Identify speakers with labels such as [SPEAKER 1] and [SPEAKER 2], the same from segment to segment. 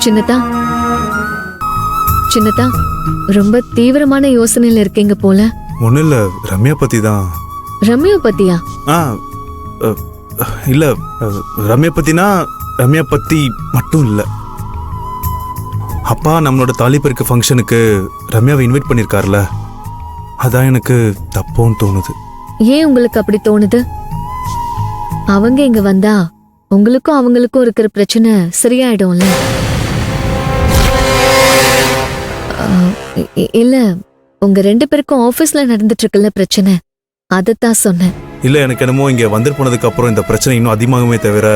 [SPEAKER 1] சின்னதா சின்னதா ரொம்ப தீவிரமான யோசனையில இருக்கீங்க போல.
[SPEAKER 2] ஒன்றும் இல்லை, ரம்யா பற்றி தான்.
[SPEAKER 1] ரம்யா பத்தியா?
[SPEAKER 2] ஆ இல்லை, ரம்யா பற்றினா ரம்யா பற்றி மட்டும் இல்லை. அப்பா நம்மளோட தாலிப்பெருக்கு ஃபங்க்ஷனுக்கு ரம்யாவை இன்வைட் பண்ணியிருக்காருல, அதான் எனக்கு தப்போன்னு தோணுது.
[SPEAKER 1] ஏன் உங்களுக்கு அப்படி தோணுது? அவங்க இங்க வந்தா உங்களுக்கும் அவங்களுக்கும் இருக்கிற பிரச்சனை சரியாயிடும்ல. இல்ல, உங்க 2 பேருக்கும் ஆபீஸ்ல நடந்துட்டு இருக்குல்ல பிரச்சனை, அதத்தான் சொன்னேன்.
[SPEAKER 2] இல்லை, எனக்கு என்னமோ இங்கே வந்துட்டு போனதுக்கு அப்புறம் இந்த பிரச்சனை இன்னும் அதிகமாகவே தவிர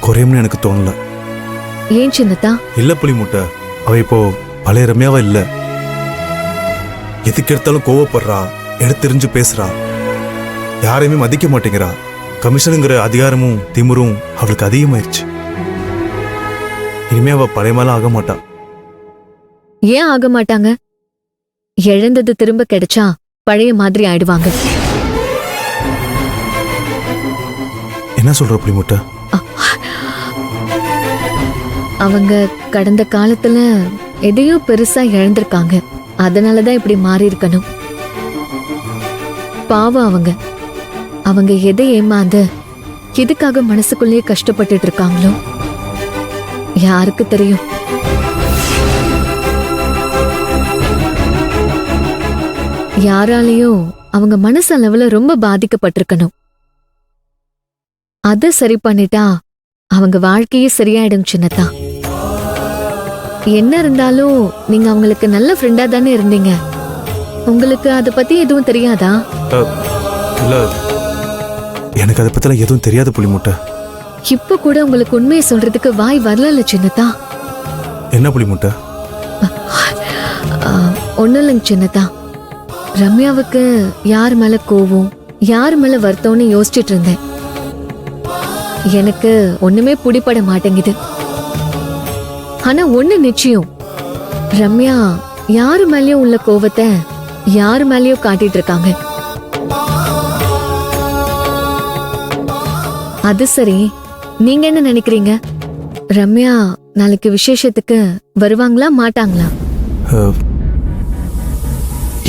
[SPEAKER 2] குறையும்னு எனக்கு தோணல.
[SPEAKER 1] ஏன் சின்னதா?
[SPEAKER 2] இல்லை புலிமுட்டை, அவ இப்போ பழைய ரம்யாவா இல்லை. எதுக்கு எடுத்தாலும் கோவப்படுறா, எடுத்தெறிஞ்சு பேசுறா, யாரையுமே மதிக்க மாட்டேங்கிறா. கமிஷனுங்கிற அதிகாரமும் திமிரும் அவளுக்கு அதிகமாயிருச்சு. இனிமே அவ பழைய மேல ஆக மாட்டா.
[SPEAKER 1] ஏன் ஆக மாட்டாங்க? இழந்தது திரும்ப கிடைச்சா பழைய மாதிரி ஆயிடுவாங்க.
[SPEAKER 2] என்ன சொல்ற புலிமுட்டை?
[SPEAKER 1] அவங்க கடந்த காலத்துல எதையோ பெருசா இழந்திருக்காங்க, அதனாலதான் இப்படி மாறி இருக்கணும். பாவம் அவங்க எதை ஏமாந்து எதுக்காக மனசுக்குள்ளேயே கஷ்டப்பட்டுட்டு இருக்காங்களோ யாருக்கு தெரியும். யாராலையும் அவங்க மனசளவுல ரொம்ப பாதிக்கப்பட்டிருக்கணும். அத சரி பண்ணிட்டா அவங்க வாழ்க்கையே சரியாயிடும் சின்னதா. என்ன இருந்தாலும் நீங்க அவங்களுக்கு நல்ல ஃப்ரெண்டா தானே இருந்தீங்க. உங்களுக்கு அத பத்தி எதுவும் தெரியாதா?
[SPEAKER 2] இல்ல, எனக்கு அதை பத்திலாம் எதுவும் தெரியாது புலிமுட்டை.
[SPEAKER 1] இப்ப கூட உங்களுக்கு உண்மையை சொல்றதுக்கு வாய் வரல சின்னதா.
[SPEAKER 2] என்ன புலிமுட்டை?
[SPEAKER 1] ஒண்ணும் இல்லைங்க சின்னதா. ரம்யாவுக்கு யார் மேல கோவம், யார் மேல வருத்தம்னு யோசிச்சுட்டு இருந்தேன். எனக்கு ஒண்ணுமே பிடிபட மாட்டேங்குது. ஆனா ஒண்ணு நிச்சயம், ரம்யா யாரு மேலயும் உள்ள கோவத்தை யாரு மேலயோ காட்டிட்டு இருக்காங்க. அது சரி, நீங்க என்ன நினைக்கிறீங்க? ரம்யா நாளைக்கு விசேஷத்துக்கு வருவாங்களா மாட்டாங்களா?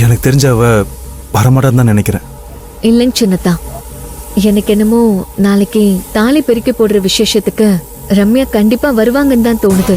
[SPEAKER 2] எனக்கு தெரிஞ்ச அவ வரமாட்டான்னு தான் நினைக்கிறேன்.
[SPEAKER 1] இல்லைங்க சின்னதா, எனக்கு என்னமோ நாளைக்கு தாலி பெருக்கி போடுற விசேஷத்துக்கு ரம்யா கண்டிப்பா வருவாங்கன்னு தான் தோணுது.